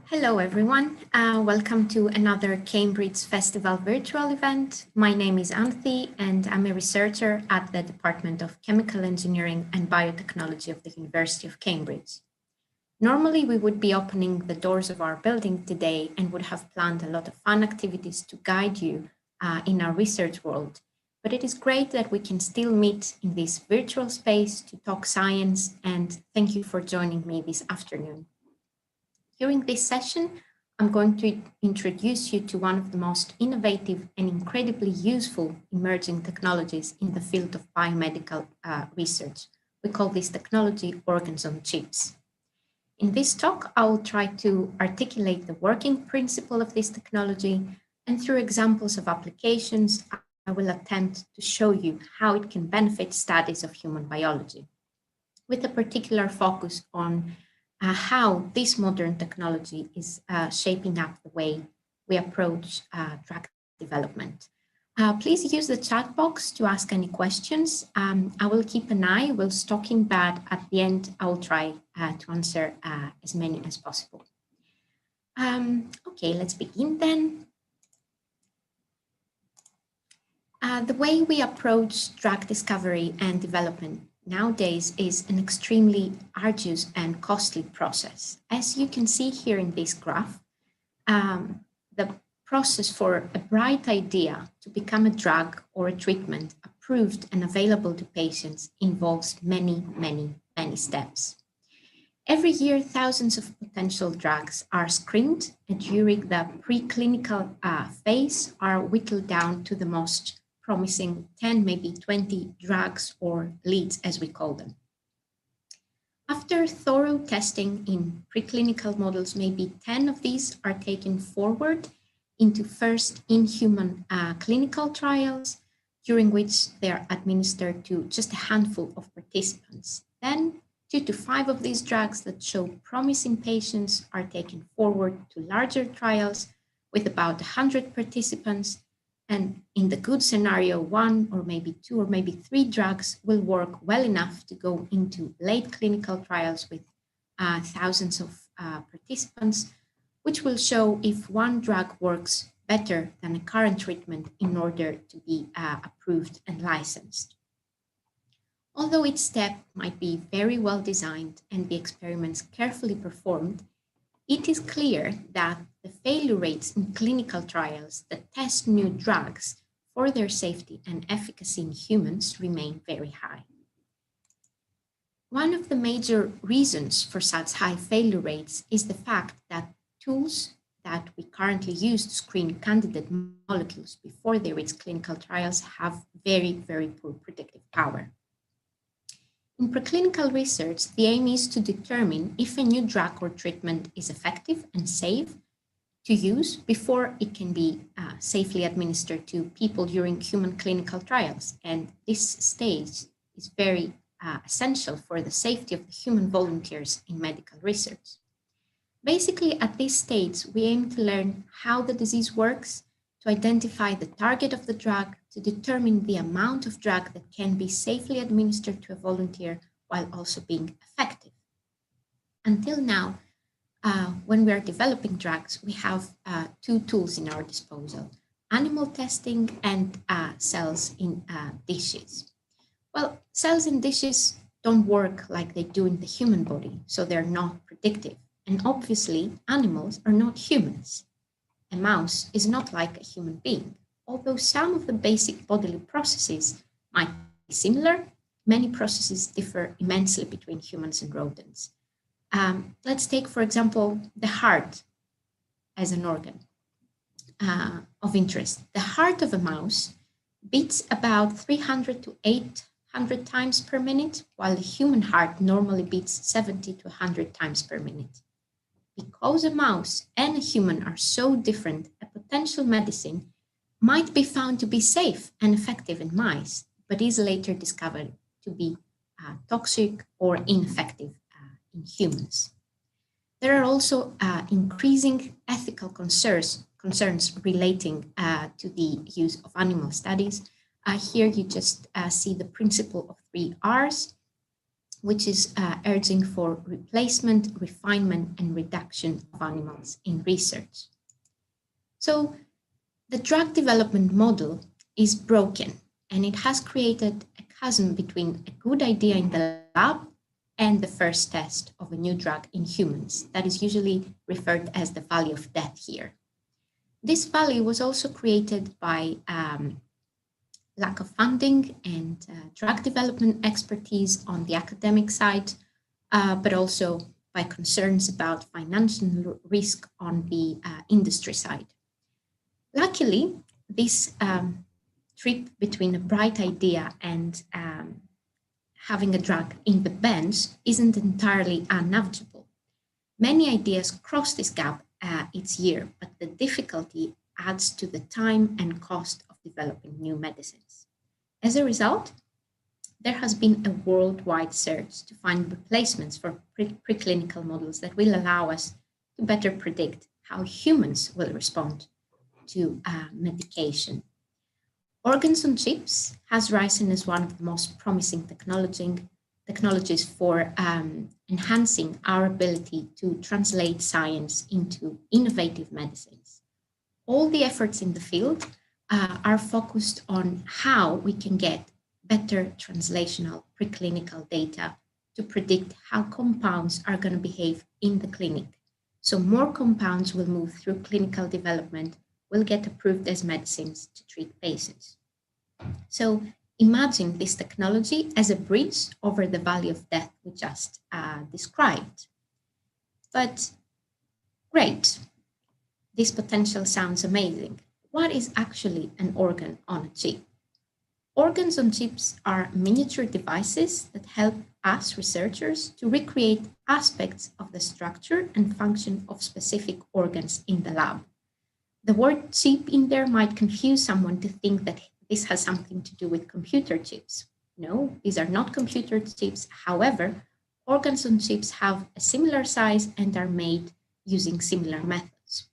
Hello, everyone. Welcome to another Cambridge Festival virtual event. My name is Anthi, and I'm a researcher at the Department of Chemical Engineering and Biotechnology of the University of Cambridge. Normally, we would be opening the doors of our building today and would have planned a lot of fun activities to guide you in our research world. But it is great that we can still meet in this virtual space to talk science, and thank you for joining me this afternoon. During this session, I'm going to introduce you to one of the most innovative and incredibly useful emerging technologies in the field of biomedical research. We call this technology organs on chips. In this talk, I will try to articulate the working principle of this technology, and through examples of applications, I will attempt to show you how it can benefit studies of human biology, with a particular focus on how this modern technology is shaping up the way we approach drug development. Please use the chat box to ask any questions. I will keep an eye whilst talking, but at the end, I will try to answer as many as possible. Okay, let's begin then. The way we approach drug discovery and development nowadays is an extremely arduous and costly process. As you can see here in this graph, the process for a bright idea to become a drug or a treatment approved and available to patients involves many steps. Every year, thousands of potential drugs are screened, and during the preclinical phase are whittled down to the most promising 10, maybe 20 drugs or leads, as we call them. After thorough testing in preclinical models, maybe 10 of these are taken forward into first in-human clinical trials, during which they are administered to just a handful of participants. Then 2 to 5 of these drugs that show promise in patients are taken forward to larger trials with about 100 participants. And in the good scenario, 1 or maybe 2 or maybe 3 drugs will work well enough to go into late clinical trials with thousands of participants, which will show if one drug works better than a current treatment in order to be approved and licensed. Although each step might be very well designed and the experiments carefully performed, it is clear that the failure rates in clinical trials that test new drugs for their safety and efficacy in humans remain very high. One of the major reasons for such high failure rates is the fact that tools that we currently use to screen candidate molecules before they reach clinical trials have very, very poor predictive power. In preclinical research, the aim is to determine if a new drug or treatment is effective and safe to use before it can be safely administered to people during human clinical trials. And this stage is very essential for the safety of the human volunteers in medical research. Basically, at this stage, we aim to learn how the disease works, to identify the target of the drug, to determine the amount of drug that can be safely administered to a volunteer while also being effective. Until now, when we are developing drugs, we have two tools in our disposal: animal testing and cells in dishes. Well, cells in dishes don't work like they do in the human body, so they're not predictive. And obviously, animals are not humans. A mouse is not like a human being. Although some of the basic bodily processes might be similar, many processes differ immensely between humans and rodents. Let's take, for example, the heart as an organ of interest. The heart of a mouse beats about 300 to 800 times per minute, while the human heart normally beats 70 to 100 times per minute. Because a mouse and a human are so different, a potential medicine might be found to be safe and effective in mice, but is later discovered to be toxic or ineffective in humans. There are also increasing ethical concerns relating to the use of animal studies. Here you just see the principle of 3 R's, which is urging for replacement, refinement, and reduction of animals in research. So the drug development model is broken, and it has created a chasm between a good idea in the lab and the first test of a new drug in humans. That is usually referred as the valley of death here. This valley was also created by lack of funding and drug development expertise on the academic side, but also by concerns about financial risk on the industry side. Luckily, this trip between a bright idea and having a drug in the bench isn't entirely unnavigable. Many ideas cross this gap each year, but the difficulty adds to the time and cost of developing new medicines. As a result, there has been a worldwide search to find replacements for preclinical models that will allow us to better predict how humans will respond to medication. Organs on chips has risen as one of the most promising technologies for enhancing our ability to translate science into innovative medicines. All the efforts in the field are focused on how we can get better translational preclinical data to predict how compounds are going to behave in the clinic. So more compounds will move through clinical development, will get approved as medicines to treat patients. So imagine this technology as a bridge over the valley of death we just described. But great, this potential sounds amazing. What is actually an organ on a chip? Organs on chips are miniature devices that help us researchers to recreate aspects of the structure and function of specific organs in the lab. The word chip in there might confuse someone to think that this has something to do with computer chips. No, these are not computer chips. However, organs on chips have a similar size and are made using similar methods.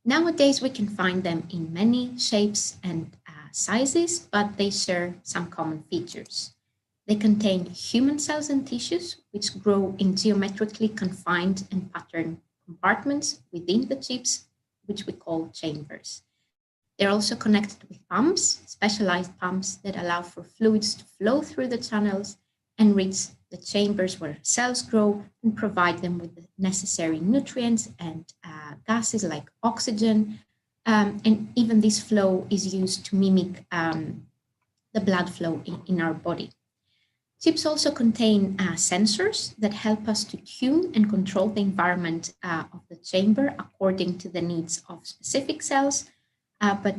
Nowadays, we can find them in many shapes and sizes, but they share some common features. They contain human cells and tissues, which grow in geometrically confined and patterned compartments within the chips, which we call chambers. They're also connected with pumps, specialized pumps that allow for fluids to flow through the channels and reach the chambers where cells grow and provide them with the necessary nutrients and gases like oxygen. And even this flow is used to mimic the blood flow in our body. Chips also contain sensors that help us to tune and control the environment of the chamber according to the needs of specific cells, but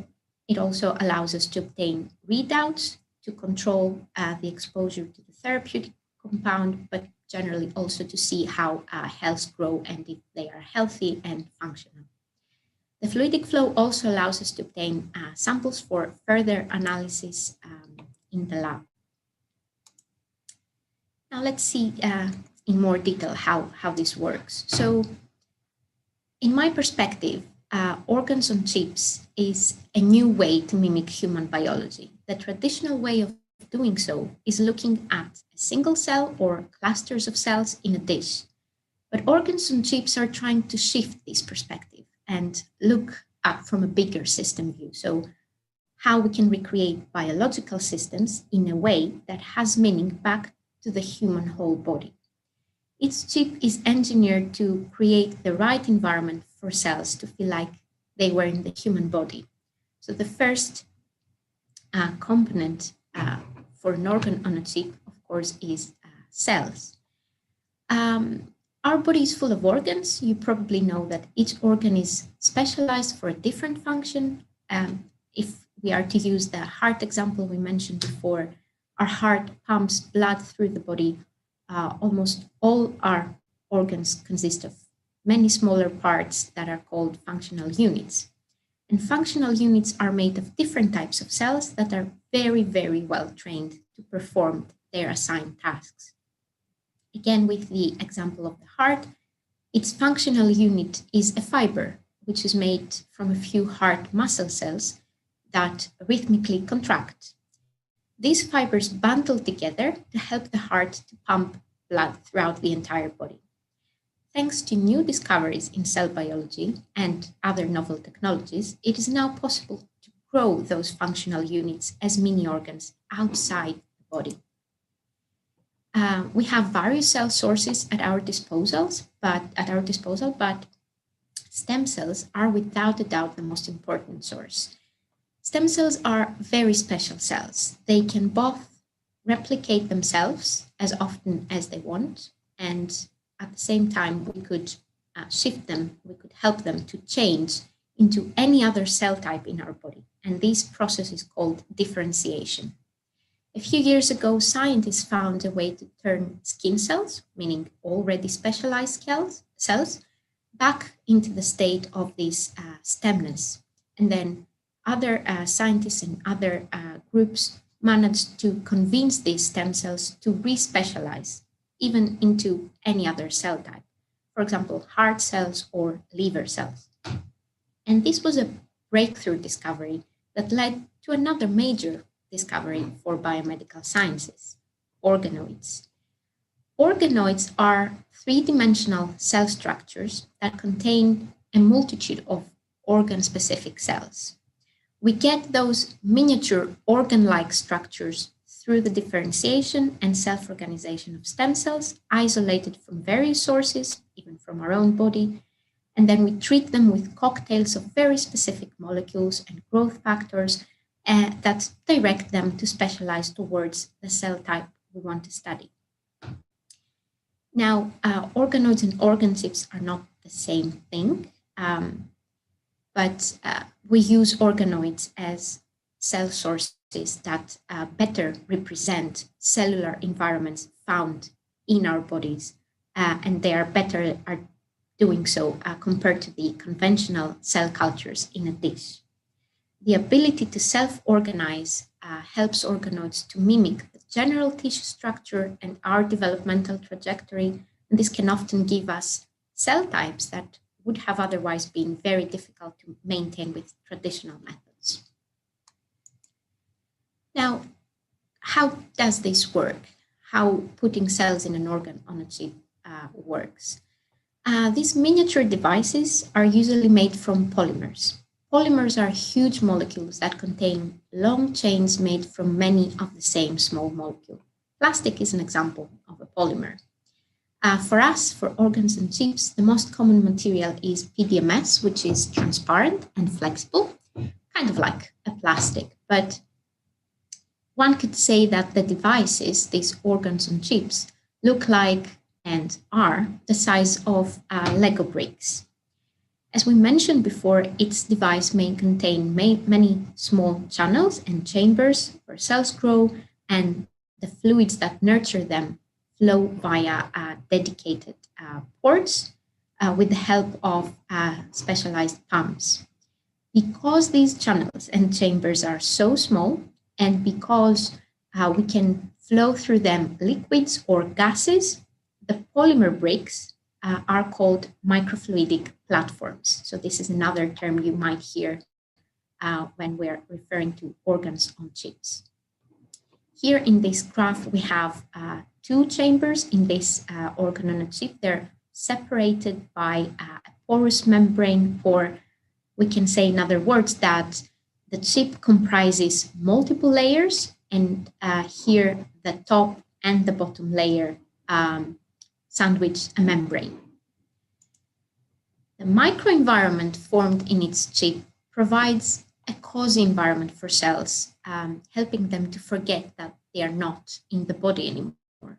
it also allows us to obtain readouts to control the exposure to the therapeutic compound, but generally also to see how cells grow and if they are healthy and functional. The fluidic flow also allows us to obtain samples for further analysis in the lab. Now let's see in more detail how this works. So in my perspective, organs on chips is a new way to mimic human biology. The traditional way of doing so is looking at a single cell or clusters of cells in a dish. But organs on chips are trying to shift this perspective and look up from a bigger system view. So how we can recreate biological systems in a way that has meaning back to the human whole body. Each chip is engineered to create the right environment for cells to feel like they were in the human body. So the first component for an organ on a chip, of course, is cells. Our body is full of organs. You probably know that each organ is specialized for a different function. If we are to use the heart example we mentioned before, our heart pumps blood through the body. Almost all our organs consist of many smaller parts that are called functional units. And functional units are made of different types of cells that are very, very well trained to perform their assigned tasks. Again, with the example of the heart, its functional unit is a fiber, which is made from a few heart muscle cells that rhythmically contract. These fibers bundle together to help the heart to pump blood throughout the entire body. Thanks to new discoveries in cell biology and other novel technologies, it is now possible to grow those functional units as mini organs outside the body. We have various cell sources at our disposal, but stem cells are without a doubt the most important source. Stem cells are very special cells. They can both replicate themselves as often as they want, and at the same time, we could shift them, we could help them to change into any other cell type in our body. And this process is called differentiation. A few years ago, scientists found a way to turn skin cells, meaning already specialized cells, back into the state of this stemness. And then other scientists and other groups managed to convince these stem cells to re-specialize even into any other cell type, for example, heart cells or liver cells. And this was a breakthrough discovery that led to another major discovery for biomedical sciences, organoids. Organoids are three-dimensional cell structures that contain a multitude of organ-specific cells. We get those miniature organ-like structures through the differentiation and self-organization of stem cells, isolated from various sources, even from our own body, and then we treat them with cocktails of very specific molecules and growth factors that direct them to specialize towards the cell type we want to study. Now, organoids and organ chips are not the same thing, but we use organoids as cell sources that better represent cellular environments found in our bodies, and they are better at doing so compared to the conventional cell cultures in a dish. The ability to self-organize helps organoids to mimic the general tissue structure and our developmental trajectory, and this can often give us cell types that would have otherwise been very difficult to maintain with traditional methods. Now, how does this work? How putting cells in an organ on a chip works? These miniature devices are usually made from polymers. Polymers are huge molecules that contain long chains made from many of the same small molecule. Plastic is an example of a polymer. For us, for organs and chips, the most common material is PDMS, which is transparent and flexible, kind of like a plastic. But One could say that the devices, these organs on chips, look like and are the size of Lego bricks. As we mentioned before, each device may contain many small channels and chambers where cells grow, and the fluids that nurture them flow via dedicated ports with the help of specialized pumps. Because these channels and chambers are so small, and because we can flow through them liquids or gases, the polymer bricks are called microfluidic platforms. So this is another term you might hear when we're referring to organs on chips. Here in this graph, we have two chambers in this organ on a chip. They're separated by a porous membrane, or we can say in other words that the chip comprises multiple layers, and here the top and the bottom layer sandwich a membrane. The microenvironment formed in its chip provides a cozy environment for cells, helping them to forget that they are not in the body anymore.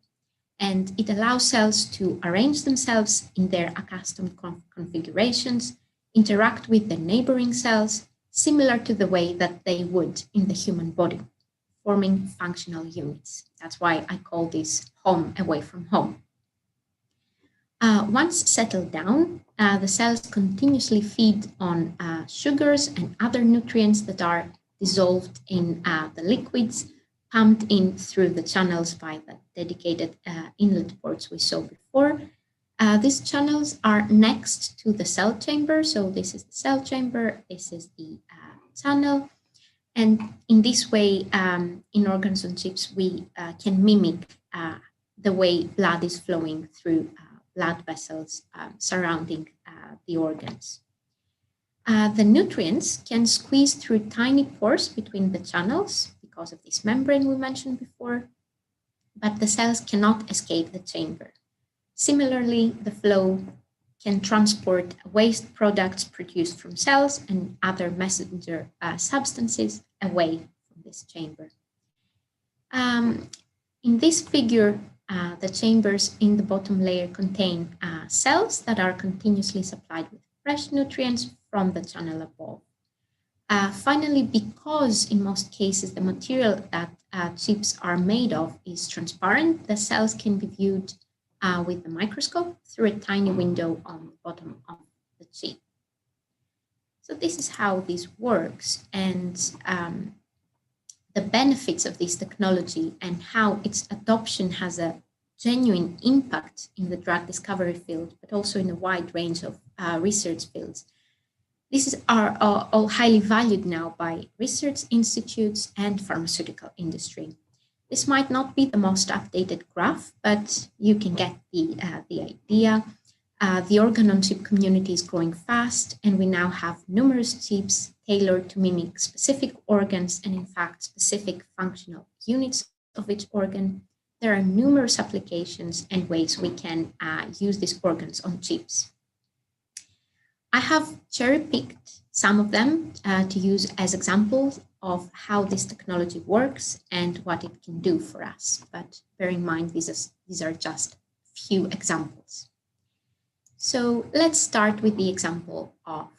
And it allows cells to arrange themselves in their accustomed configurations, interact with the neighboring cells, similar to the way that they would in the human body, forming functional units. That's why I call this home away from home. Once settled down, the cells continuously feed on sugars and other nutrients that are dissolved in the liquids, pumped in through the channels by the dedicated inlet ports we saw before. These channels are next to the cell chamber. So this is the cell chamber, this is the channel. And in this way, in organs on chips, we can mimic the way blood is flowing through blood vessels surrounding the organs. The nutrients can squeeze through tiny pores between the channels because of this membrane we mentioned before, but the cells cannot escape the chamber. Similarly, the flow can transport waste products produced from cells and other messenger substances away from this chamber. In this figure, the chambers in the bottom layer contain cells that are continuously supplied with fresh nutrients from the channel above. Finally, because in most cases the material that chips are made of is transparent, the cells can be viewed with the microscope through a tiny window on the bottom of the chip. So this is how this works, and the benefits of this technology and how its adoption has a genuine impact in the drug discovery field, but also in a wide range of research fields. These are all highly valued now by research institutes and pharmaceutical industry. This might not be the most updated graph, but you can get the idea. The organ-on-chip community is growing fast, and we now have numerous chips tailored to mimic specific organs and, in fact, specific functional units of each organ. There are numerous applications and ways we can use these organs on chips. I have cherry-picked some of them to use as examples of how this technology works and what it can do for us. But bear in mind, these are just a few examples. So let's start with the example of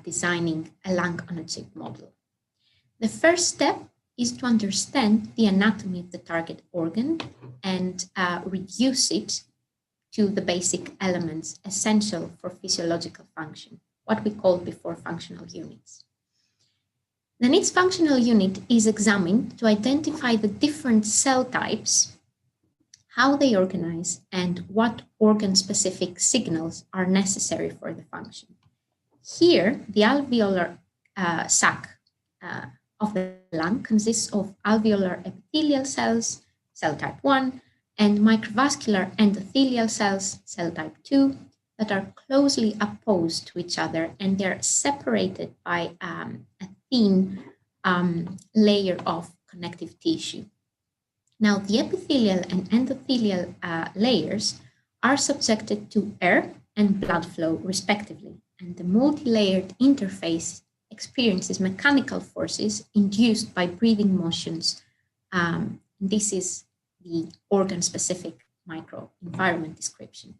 designing a lung on a chip model. The first step is to understand the anatomy of the target organ and reduce it to the basic elements essential for physiological function, what we called before functional units. Then each functional unit is examined to identify the different cell types, how they organize, and what organ-specific signals are necessary for the function. Here, the alveolar sac of the lung consists of alveolar epithelial cells, cell type 1, and microvascular endothelial cells, cell type 2, that are closely opposed to each other, and they're separated by a thin layer of connective tissue. Now, the epithelial and endothelial layers are subjected to air and blood flow, respectively, and the multi-layered interface experiences mechanical forces induced by breathing motions This is the organ-specific microenvironment description.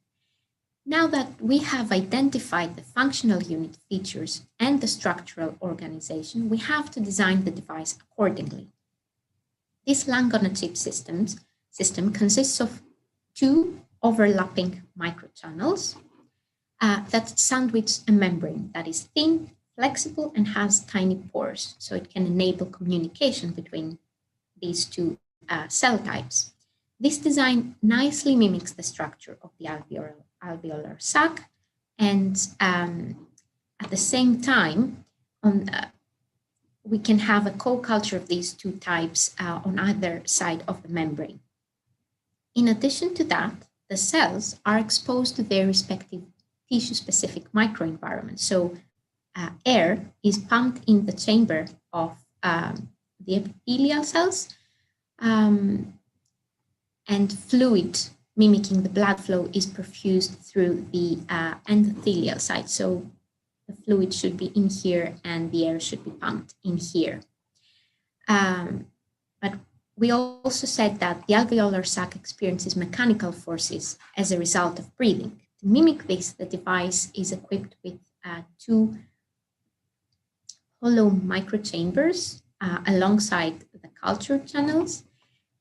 Now that we have identified the functional unit features and the structural organization, we have to design the device accordingly. This lung-on-a-chip system consists of two overlapping microchannels that sandwich a membrane that is thin, flexible, and has tiny pores, so it can enable communication between these two cell types. This design nicely mimics the structure of the alveolar sac, and at the same time, we can have a co-culture of these two types on either side of the membrane. In addition to that, the cells are exposed to their respective tissue-specific microenvironment. So air is pumped in the chamber of the epithelial cells, and fluid mimicking the blood flow is perfused through the endothelial side. So the fluid should be in here and the air should be pumped in here. But we also said that the alveolar sac experiences mechanical forces as a result of breathing. To mimic this, the device is equipped with two hollow microchambers alongside the culture channels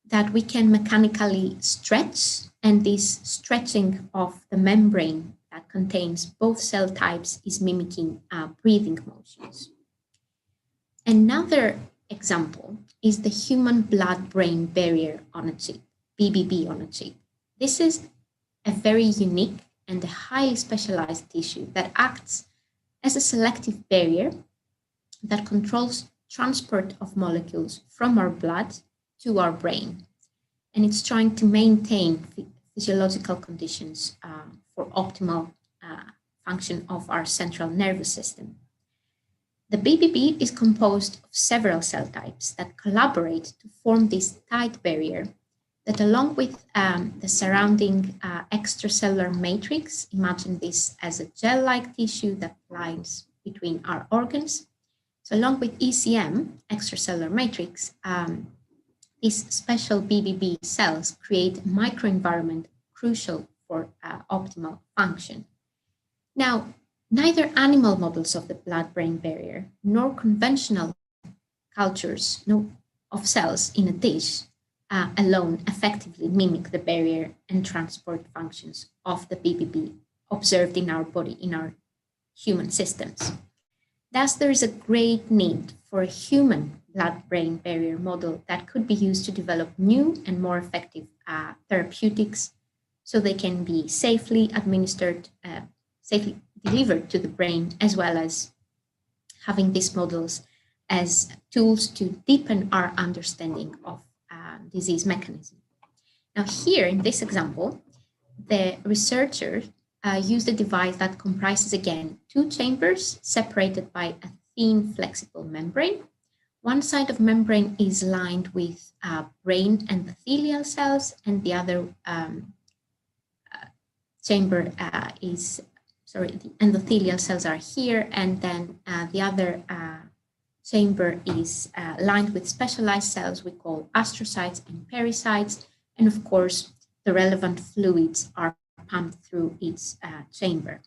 that we can mechanically stretch, and this stretching of the membrane that contains both cell types is mimicking breathing motions. Another example is the human blood-brain barrier on a chip, BBB on a chip. This is a very unique and a highly specialized tissue that acts as a selective barrier that controls transport of molecules from our blood to our brain. And it's trying to maintain physiological conditions for optimal function of our central nervous system. The BBB is composed of several cell types that collaborate to form this tight barrier that, along with the surrounding extracellular matrix, imagine this as a gel-like tissue that lines between our organs. So along with ECM, extracellular matrix, these special BBB cells create a microenvironment crucial for optimal function. Now, neither animal models of the blood-brain barrier nor conventional cultures of cells in a dish alone effectively mimic the barrier and transport functions of the BBB observed in our body, in our human systems. Thus, there is a great need for a human blood-brain barrier model that could be used to develop new and more effective therapeutics so they can be safely administered, safely delivered to the brain, as well as having these models as tools to deepen our understanding of disease mechanism. Now here in this example, the researchers used a device that comprises, again, two chambers separated by a thin, flexible membrane. One side of membrane is lined with brain endothelial cells, and the other chamber the endothelial cells are here, and then the other chamber is lined with specialized cells we call astrocytes and pericytes, and of course, the relevant fluids are pumped through each chamber.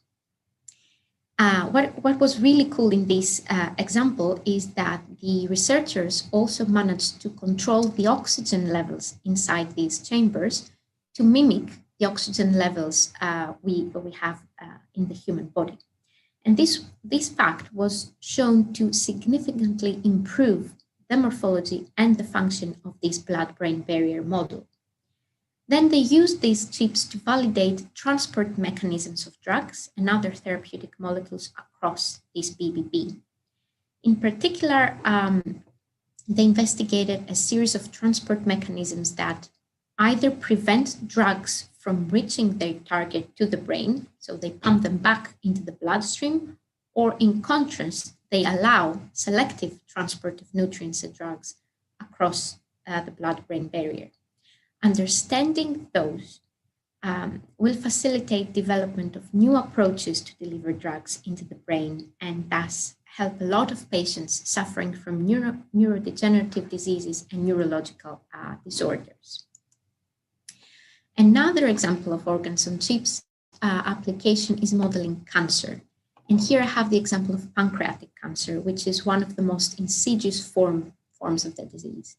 What was really cool in this example is that the researchers also managed to control the oxygen levels inside these chambers to mimic the oxygen levels we have in the human body. And this fact was shown to significantly improve the morphology and the function of this blood-brain barrier model. Then they used these chips to validate transport mechanisms of drugs and other therapeutic molecules across this BBB. In particular, they investigated a series of transport mechanisms that either prevent drugs from reaching their target to the brain, so they pump them back into the bloodstream, or in contrast, they allow selective transport of nutrients and drugs across the blood-brain barrier. Understanding those will facilitate development of new approaches to deliver drugs into the brain, and thus help a lot of patients suffering from neurodegenerative diseases and neurological disorders. Another example of organs on chips application is modeling cancer. And here I have the example of pancreatic cancer, which is one of the most insidious forms of the disease.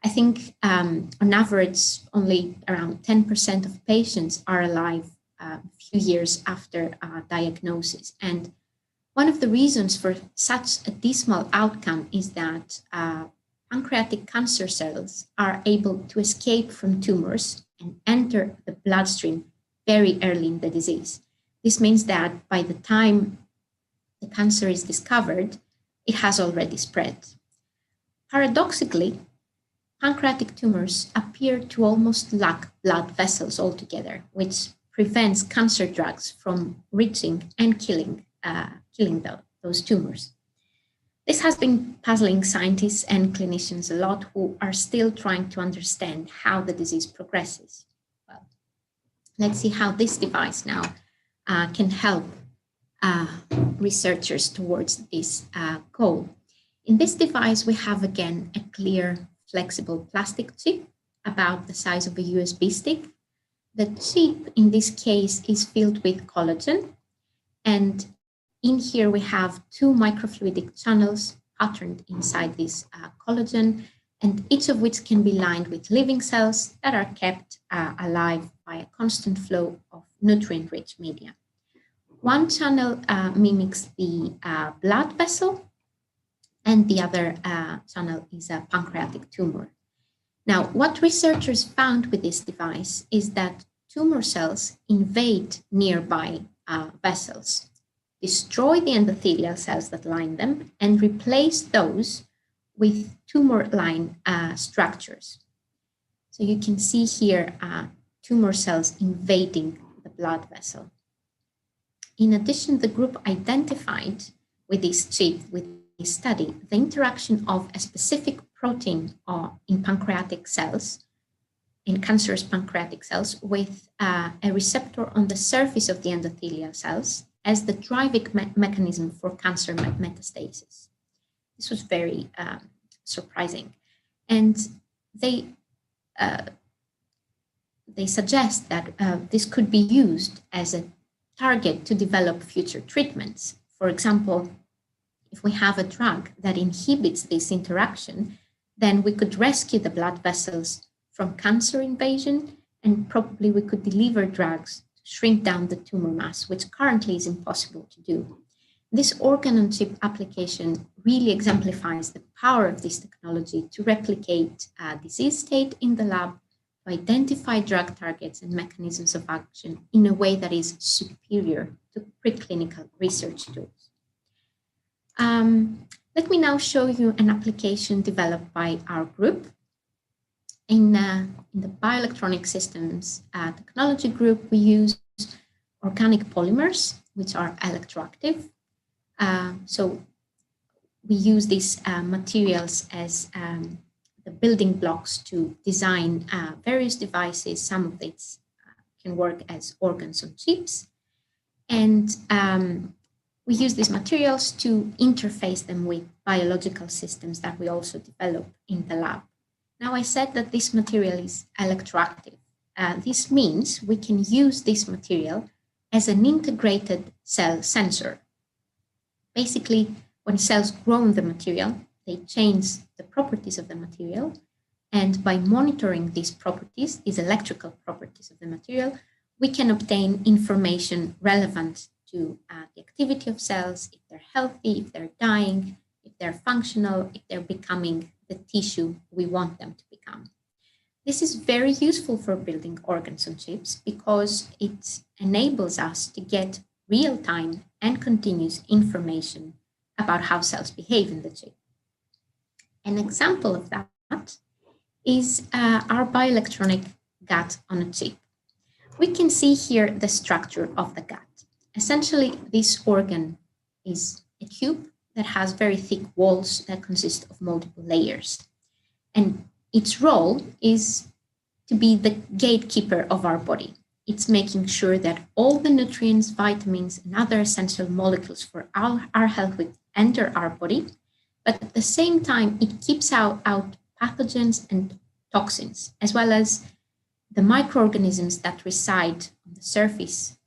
I think on average, only around 10% of patients are alive a few years after diagnosis. And one of the reasons for such a dismal outcome is that pancreatic cancer cells are able to escape from tumors and enter the bloodstream very early in the disease. This means that by the time the cancer is discovered, it has already spread. Paradoxically, pancreatic tumors appear to almost lack blood vessels altogether, which prevents cancer drugs from reaching and killing those tumors. This has been puzzling scientists and clinicians a lot who are still trying to understand how the disease progresses. Well, let's see how this device now can help researchers towards this goal. In this device, we have again a clear, flexible plastic chip about the size of a USB stick. The chip in this case is filled with collagen, and in here we have two microfluidic channels patterned inside this collagen, and each of which can be lined with living cells that are kept alive by a constant flow of nutrient-rich media. One channel mimics the blood vessel, and the other channel is a pancreatic tumor. Now, what researchers found with this device is that tumor cells invade nearby vessels, destroy the endothelial cells that line them, and replace those with tumor-line structures. So you can see here tumor cells invading the blood vessel. In addition, the group identified with this chip, with this study, the interaction of a specific protein in pancreatic cells, in cancerous pancreatic cells, with a receptor on the surface of the endothelial cells as the driving mechanism for cancer metastasis. This was very surprising. And they suggest that this could be used as a target to develop future treatments. For example, if we have a drug that inhibits this interaction, then we could rescue the blood vessels from cancer invasion, and probably we could deliver drugs to shrink down the tumor mass, which currently is impossible to do. This organ-on-chip application really exemplifies the power of this technology to replicate a disease state in the lab, to identify drug targets and mechanisms of action in a way that is superior to preclinical research tools. Let me now show you an application developed by our group. In the Bioelectronic Systems Technology group, we use organic polymers, which are electroactive. So we use these materials as the building blocks to design various devices. Some of these can work as organs on chips. And we use these materials to interface them with biological systems that we also develop in the lab. Now, I said that this material is electroactive. This means we can use this material as an integrated cell sensor. Basically, when cells grow in the material, they change the properties of the material. And by monitoring these properties, these electrical properties of the material, we can obtain information relevant to the activity of cells, if they're healthy, if they're dying, if they're functional, if they're becoming the tissue we want them to become. This is very useful for building organs on chips because it enables us to get real-time and continuous information about how cells behave in the chip. An example of that is our bioelectronic gut-on-a-chip. We can see here the structure of the gut. Essentially, this organ is a tube that has very thick walls that consist of multiple layers. And its role is to be the gatekeeper of our body. It's making sure that all the nutrients, vitamins, and other essential molecules for our enter our body, but at the same time, it keeps out pathogens and toxins, as well as the microorganisms that reside on the surface,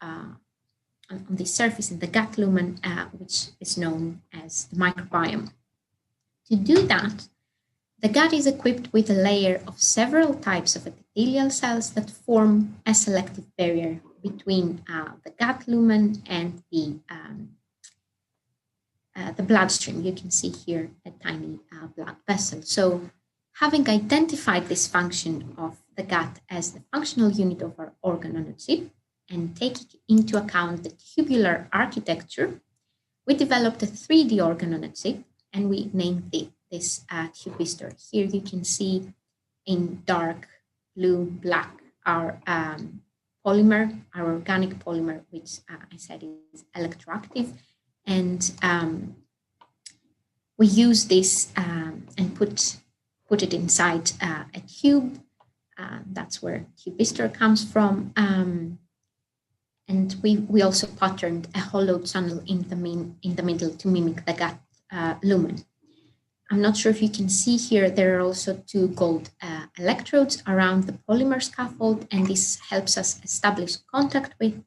in the gut lumen, which is known as the microbiome. To do that, the gut is equipped with a layer of several types of epithelial cells that form a selective barrier between the gut lumen and the bloodstream. You can see here a tiny blood vessel. So having identified this function of the gut as the functional unit of our organ on a chip and taking into account the tubular architecture, we developed a 3D organ on a chip and we named this tubister. Here you can see in dark blue, black, our polymer, our organic polymer, which I said is electroactive. And we use this and put it inside a tube. That's where tubister comes from. And we also patterned a hollow channel in the middle to mimic the gut lumen. I'm not sure if you can see here, there are also 2 gold electrodes around the polymer scaffold, and this helps us establish contact with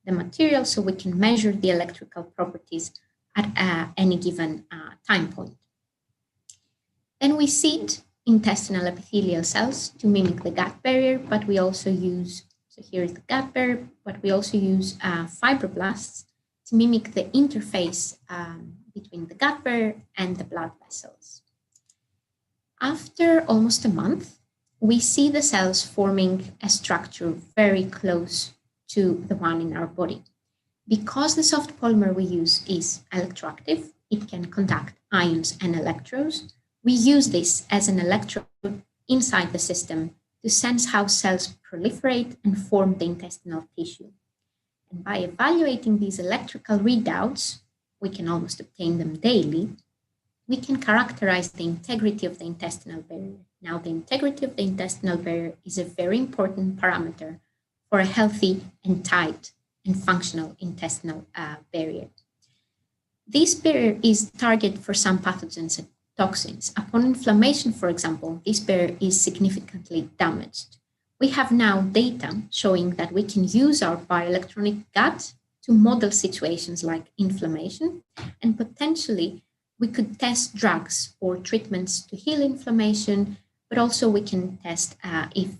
the material so we can measure the electrical properties at any given time point. Then we seed intestinal epithelial cells to mimic the gut barrier, but we also use, so here is the gut barrier, but we also use fibroblasts to mimic the interface between the gut barrier and the blood vessels. After almost a month, we see the cells forming a structure very close to the one in our body. Because the soft polymer we use is electroactive, it can conduct ions and electrons. We use this as an electrode inside the system to sense how cells proliferate and form the intestinal tissue. And by evaluating these electrical readouts, we can almost obtain them daily, we can characterize the integrity of the intestinal barrier. Now, the integrity of the intestinal barrier is a very important parameter for a healthy and tight and functional intestinal barrier. This barrier is target for some pathogens and toxins. Upon inflammation, for example, this barrier is significantly damaged. We have now data showing that we can use our bioelectronic gut to model situations like inflammation, and potentially we could test drugs or treatments to heal inflammation, but also we can test if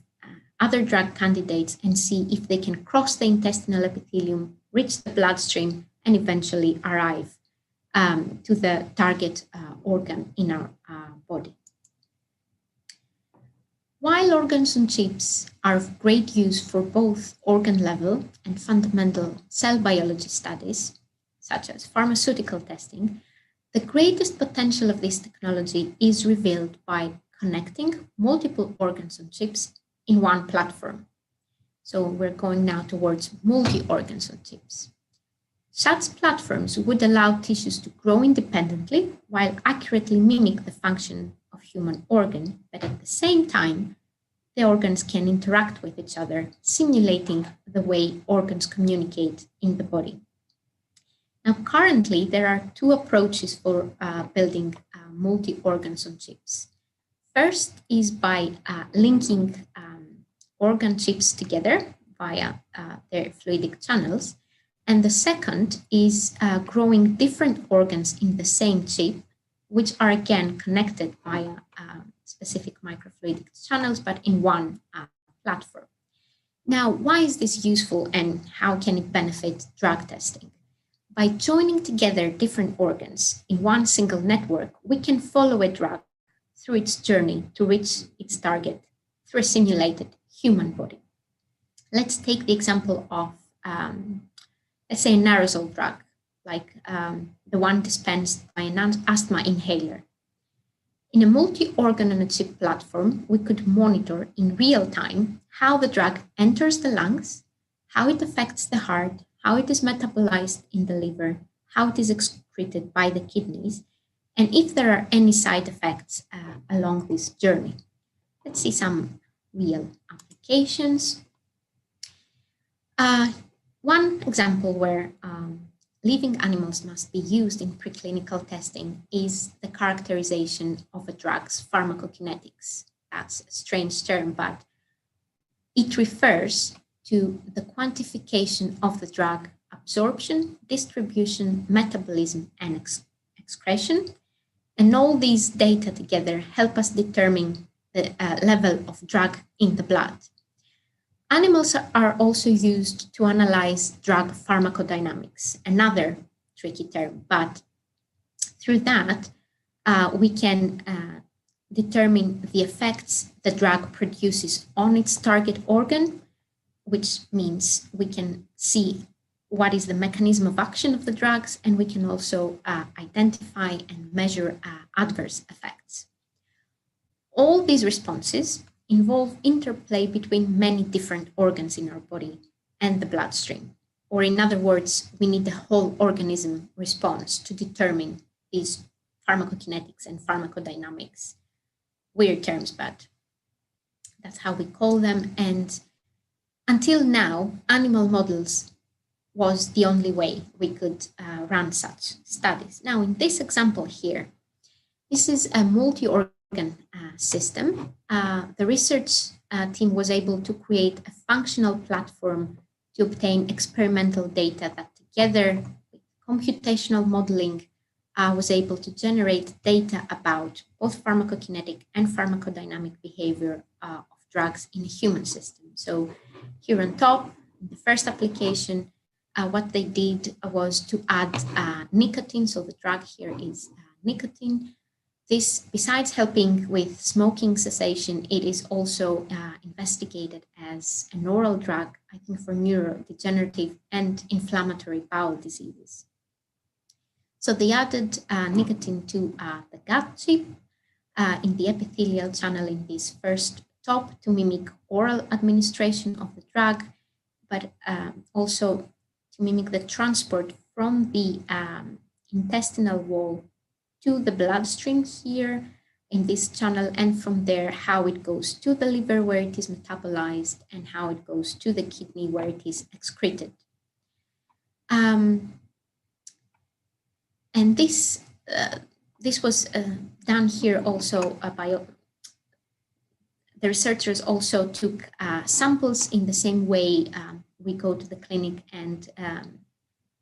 other drug candidates and see if they can cross the intestinal epithelium, reach the bloodstream, and eventually arrive to the target organ in our body. While organs on chips are of great use for both organ level and fundamental cell biology studies, such as pharmaceutical testing, the greatest potential of this technology is revealed by connecting multiple organs on chips in one platform. So we're going now towards multi-organs on chips. Such platforms would allow tissues to grow independently while accurately mimic the function of human organ, but at the same time, the organs can interact with each other, simulating the way organs communicate in the body. Now, currently, there are 2 approaches for building multi-organs on chips. First is by linking organ chips together via their fluidic channels. And the second is growing different organs in the same chip, which are again connected via specific microfluidic channels, but in one platform. Now, why is this useful and how can it benefit drug testing? By joining together different organs in one single network, we can follow a drug through its journey to reach its target through a simulated human body. Let's take the example of, let's say, an aerosol drug, like the one dispensed by an asthma inhaler. In a multi-organ on a chip platform, we could monitor in real time how the drug enters the lungs, how it affects the heart, how it is metabolized in the liver, how it is excreted by the kidneys, and if there are any side effects along this journey. Let's see some real applications. One example where living animals must be used in preclinical testing is the characterization of a drug's pharmacokinetics. That's a strange term, but it refers to the quantification of the drug absorption, distribution, metabolism, and excretion. And all these data together help us determine the level of drug in the blood. Animals are also used to analyze drug pharmacodynamics, another tricky term, but through that, we can determine the effects the drug produces on its target organ, which means we can see what is the mechanism of action of the drugs, and we can also identify and measure adverse effects. All these responses involve interplay between many different organs in our body and the bloodstream. Or in other words, we need the whole organism response to determine these pharmacokinetics and pharmacodynamics. Weird terms, but that's how we call them. And until now, animal models was the only way we could run such studies. Now, in this example here, this is a multi-organ system. The research team was able to create a functional platform to obtain experimental data that, together with computational modeling, was able to generate data about both pharmacokinetic and pharmacodynamic behavior of drugs in a human system. So here on top, in the first application, what they did was to add nicotine. So the drug here is nicotine. This, besides helping with smoking cessation, it is also investigated as an oral drug, I think, for neurodegenerative and inflammatory bowel diseases. So they added nicotine to the gut chip in the epithelial channel in this first top to mimic oral administration of the drug, but also to mimic the transport from the intestinal wall to the bloodstream here in this channel, and from there how it goes to the liver where it is metabolized and how it goes to the kidney where it is excreted. And this was done here also by the researchers also took samples in the same way we go to the clinic and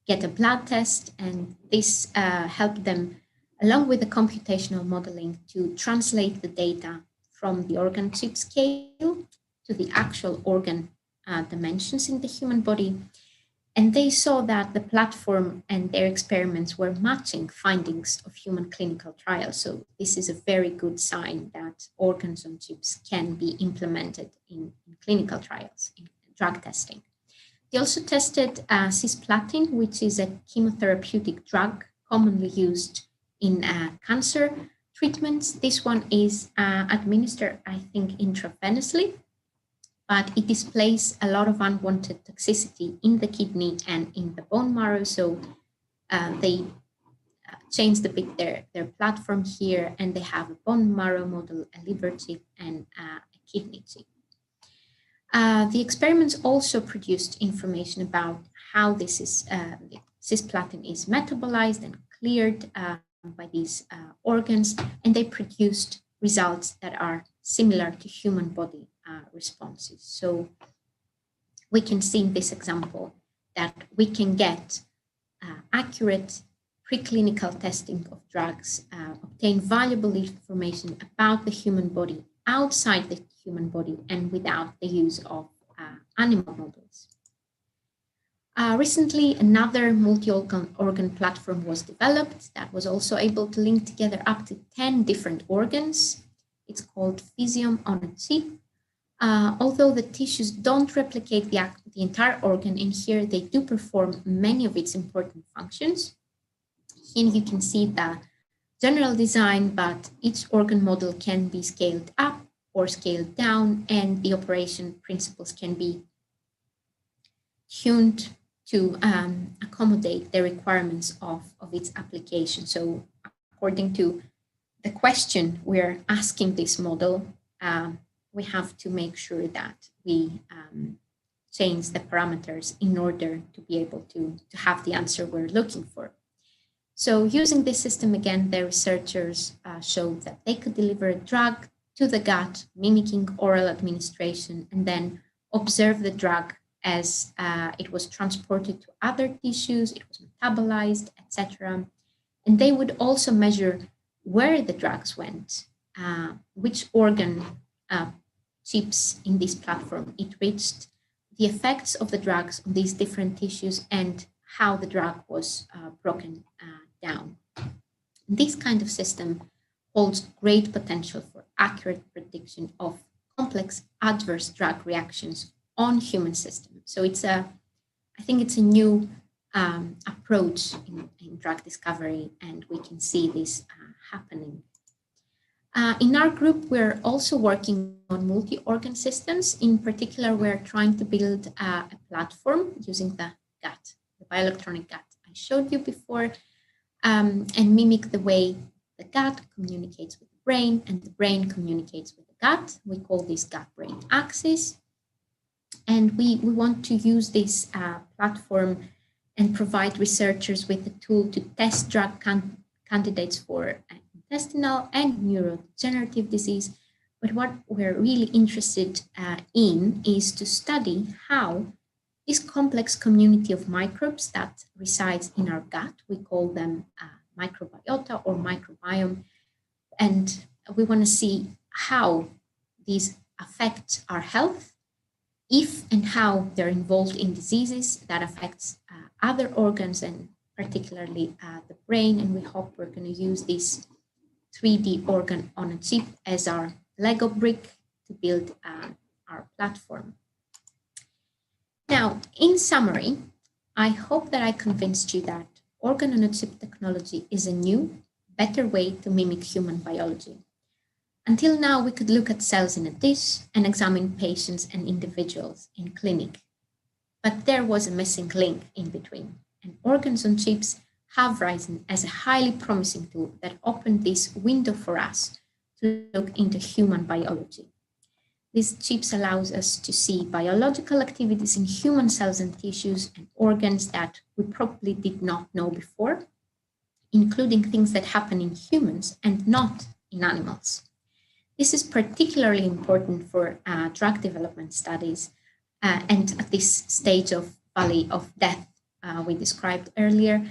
get a blood test, and this helped them, along with the computational modeling, to translate the data from the organ chip scale to the actual organ dimensions in the human body. And they saw that the platform and their experiments were matching findings of human clinical trials. So this is a very good sign that organs on chips can be implemented in clinical trials, in drug testing. They also tested cisplatin, which is a chemotherapeutic drug commonly used in cancer treatments. This one is administered, I think, intravenously, but it displays a lot of unwanted toxicity in the kidney and in the bone marrow. So they changed a bit their platform here, and they have a bone marrow model, a liver chip, and a kidney chip. The experiments also produced information about how this is cisplatin is metabolized and cleared by these organs, and they produced results that are similar to human body responses. So we can see in this example that we can get accurate preclinical testing of drugs, obtain valuable information about the human body outside the human body and without the use of animal models. Recently, another multi-organ platform was developed that was also able to link together up to 10 different organs. It's called Physiome-on-a-chip. Although the tissues don't replicate the entire organ, in here they do perform many of its important functions. Here you can see the general design, but each organ model can be scaled up or scaled down, and the operation principles can be tuned to accommodate the requirements of its application. So according to the question we're asking this model, we have to make sure that we change the parameters in order to be able to have the answer we're looking for. So using this system again, the researchers showed that they could deliver a drug to the gut, mimicking oral administration, and then observe the drug as it was transported to other tissues, it was metabolized, etc. And they would also measure where the drugs went, which organ chips in this platform it reached, the effects of the drugs on these different tissues, and how the drug was broken down. This kind of system holds great potential for accurate prediction of complex adverse drug reactions on human systems. So I think it's a new approach in drug discovery, and we can see this happening. In our group, we're also working on multi-organ systems. In particular, we're trying to build a platform using the gut, the bioelectronic gut I showed you before, and mimic the way the gut communicates with the brain and the brain communicates with the gut. We call this gut-brain axis. And we want to use this platform and provide researchers with a tool to test drug candidates for intestinal and neurodegenerative disease. But what we're really interested in is to study how this complex community of microbes that resides in our gut, we call them microbiota or microbiome, and we want to see how these affect our health, if and how they're involved in diseases that affects other organs and particularly the brain. And we hope we're going to use this 3D organ on a chip as our Lego brick to build our platform. Now, in summary, I hope that I convinced you that organ on a chip technology is a new, better way to mimic human biology. Until now, we could look at cells in a dish and examine patients and individuals in clinic. But there was a missing link in between, and organs on chips have risen as a highly promising tool that opened this window for us to look into human biology. These chips allows us to see biological activities in human cells and tissues and organs that we probably did not know before, including things that happen in humans and not in animals. This is particularly important for drug development studies and at this stage of valley of death we described earlier.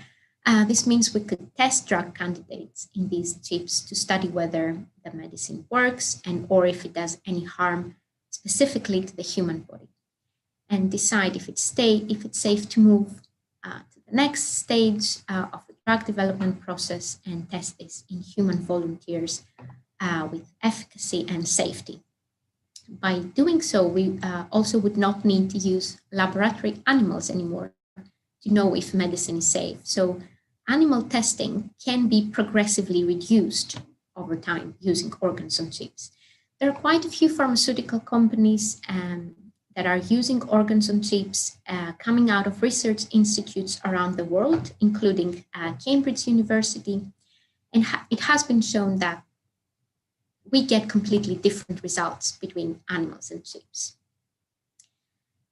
This means we could test drug candidates in these chips to study whether the medicine works and or if it does any harm specifically to the human body, and decide if it's safe to move to the next stage of the drug development process and test this in human volunteers with efficacy and safety. By doing so, we also would not need to use laboratory animals anymore to know if medicine is safe. So animal testing can be progressively reduced over time using organs on chips. There are quite a few pharmaceutical companies that are using organs on chips coming out of research institutes around the world, including Cambridge University. And it has been shown that we get completely different results between animals and chips.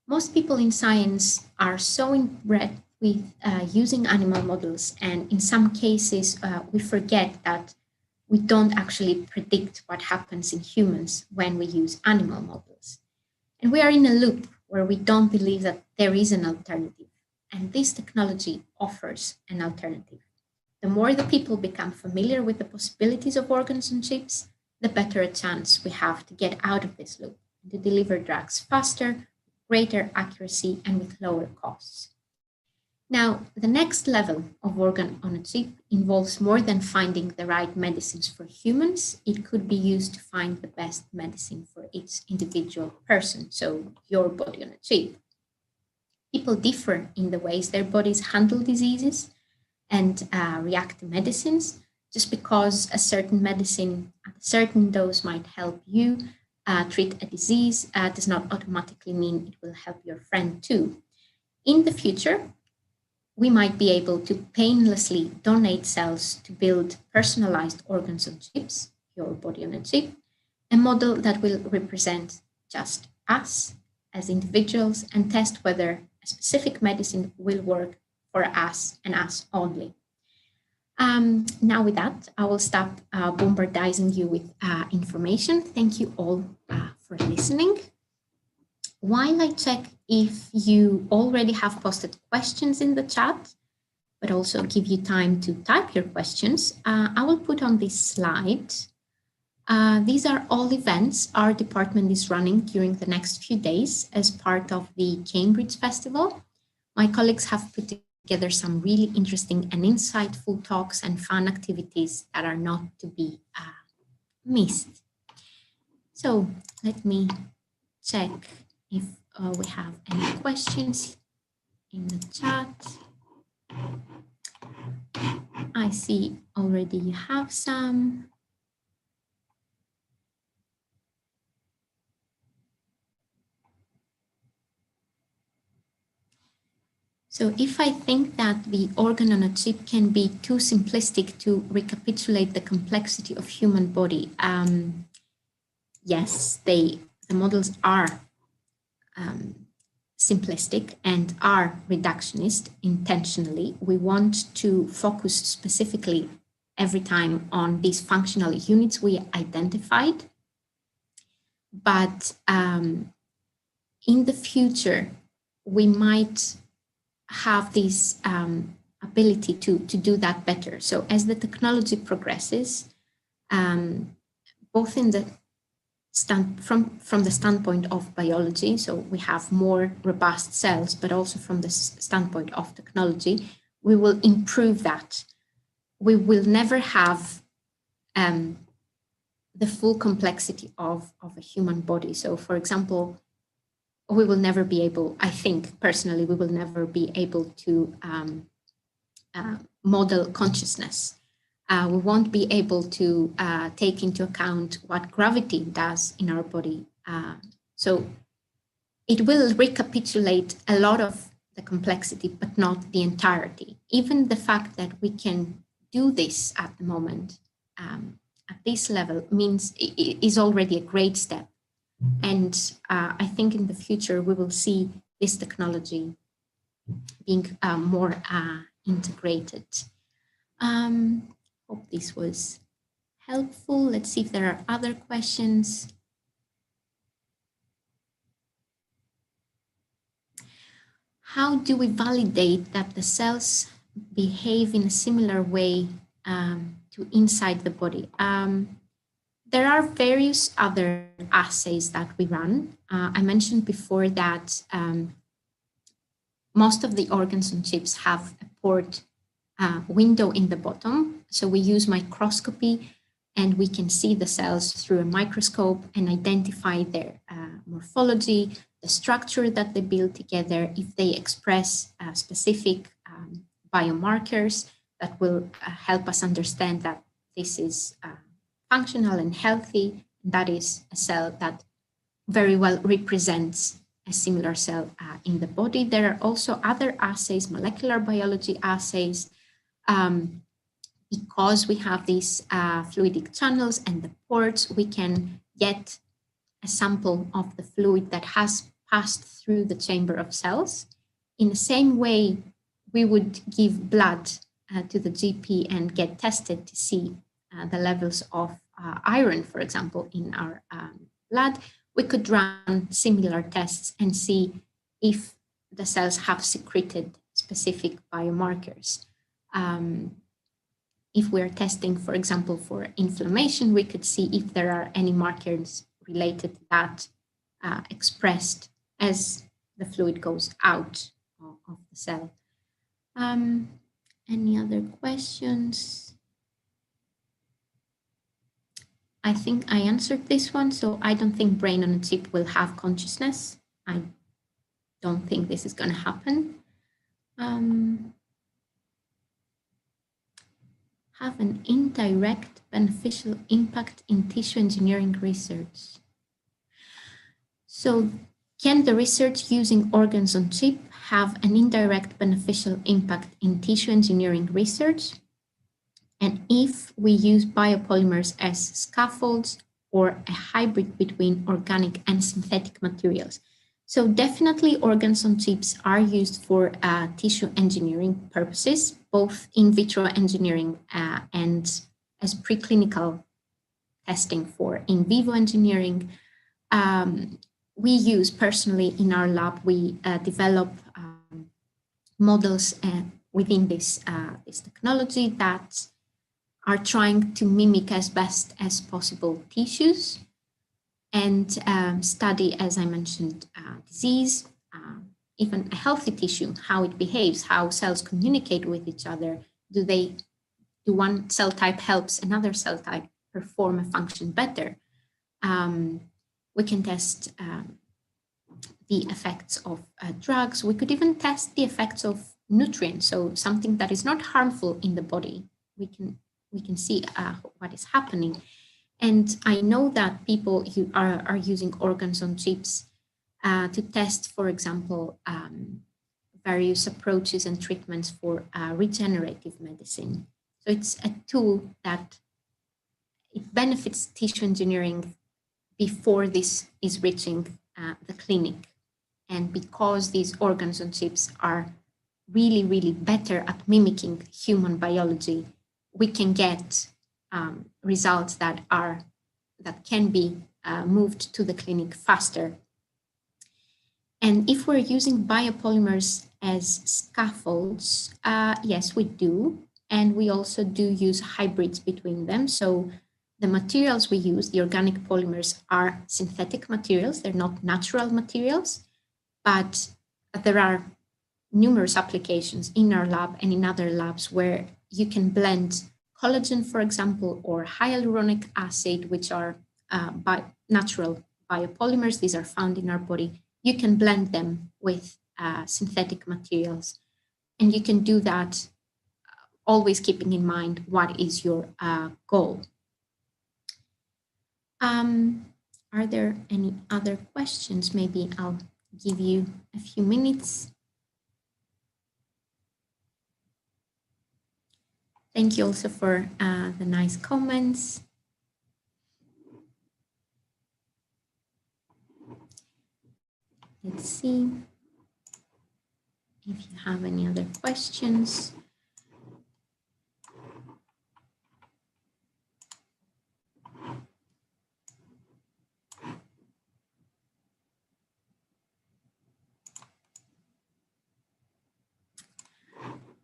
Most people in science are so inbred with using animal models, and in some cases, we forget that we don't actually predict what happens in humans when we use animal models. And we are in a loop where we don't believe that there is an alternative, and this technology offers an alternative. The more the people become familiar with the possibilities of organs on chips, the better a chance we have to get out of this loop and to deliver drugs faster, greater accuracy, and with lower costs. Now, the next level of organ on a chip involves more than finding the right medicines for humans. It could be used to find the best medicine for each individual person, so your body on a chip. People differ in the ways their bodies handle diseases and react to medicines. Just because a certain medicine at a certain dose might help you treat a disease does not automatically mean it will help your friend too. In the future, we might be able to painlessly donate cells to build personalized organs on chips, your body on a chip, a model that will represent just us as individuals and test whether a specific medicine will work for us and us only. Now with that, I will stop bombarding you with information. Thank you all for listening. While I check if you already have posted questions in the chat, but also give you time to type your questions, I will put on this slide. These are all events our department is running during the next few days as part of the Cambridge Festival. My colleagues have put together some really interesting and insightful talks and fun activities that are not to be missed. So let me check if we have any questions in the chat. I see already you have some. So if I think that the organ on a chip can be too simplistic to recapitulate the complexity of human body, yes, the models are simplistic and are reductionist intentionally. We want to focus specifically every time on these functional units we identified. But in the future, we might have this ability to do that better. So as the technology progresses, both in the from the standpoint of biology, so we have more robust cells, but also from the standpoint of technology, we will improve that. We will never have the full complexity of a human body. So for example, we will never be able, I think personally, we will never be able to model consciousness. We won't be able to take into account what gravity does in our body. So it will recapitulate a lot of the complexity, but not the entirety. Even the fact that we can do this at the moment at this level means it is already a great step. And I think in the future, we will see this technology being more integrated. Hope this was helpful. Let's see if there are other questions. How do we validate that the cells behave in a similar way to inside the body? There are various other assays that we run. I mentioned before that most of the organs on chips have a port window in the bottom. So we use microscopy and we can see the cells through a microscope and identify their morphology, the structure that they build together, if they express specific biomarkers that will help us understand that this is functional and healthy. That is a cell that very well represents a similar cell in the body. There are also other assays, molecular biology assays, because we have these fluidic channels and the ports, we can get a sample of the fluid that has passed through the chamber of cells. In the same way, we would give blood to the GP and get tested to see the levels of iron, for example, in our blood. We could run similar tests and see if the cells have secreted specific biomarkers. If we're testing, for example, for inflammation, we could see if there are any markers related to that expressed as the fluid goes out of the cell. Any other questions? I think I answered this one, so I don't think brain on a chip will have consciousness. I don't think this is going to happen. Have an indirect beneficial impact in tissue engineering research. So can the research using organs on chip have an indirect beneficial impact in tissue engineering research? And if we use biopolymers as scaffolds or a hybrid between organic and synthetic materials? So definitely organs on chips are used for tissue engineering purposes, both in vitro engineering and as preclinical testing for in vivo engineering. We use personally in our lab, we develop models within this technology that are trying to mimic as best as possible tissues and study, as I mentioned, disease, even a healthy tissue, how it behaves, how cells communicate with each other. Do one cell type helps another cell type perform a function better? We can test the effects of drugs. We could even test the effects of nutrients. So something that is not harmful in the body, we can see what is happening. And I know that people who are using organs on chips to test, for example, various approaches and treatments for regenerative medicine. So it's a tool that it benefits tissue engineering before this is reaching the clinic. And because these organs on chips are really, really better at mimicking human biology, we can get results that can be moved to the clinic faster. And if we're using biopolymers as scaffolds, yes, we do. And we also do use hybrids between them. So the materials we use, the organic polymers, are synthetic materials. They're not natural materials, but there are numerous applications in our lab and in other labs where you can blend collagen, for example, or hyaluronic acid, which are natural biopolymers. These are found in our body. You can blend them with synthetic materials, and you can do that always keeping in mind what is your goal. Are there any other questions? Maybe I'll give you a few minutes. Thank you also for the nice comments. Let's see if you have any other questions.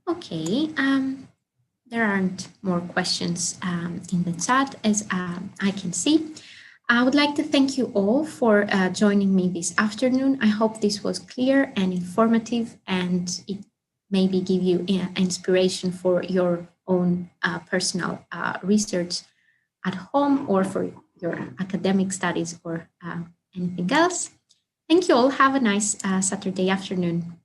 Okay, there aren't more questions in the chat as I can see. I would like to thank you all for joining me this afternoon. I hope this was clear and informative, and it maybe give you inspiration for your own personal research at home or for your academic studies or anything else. Thank you all. Have a nice Saturday afternoon.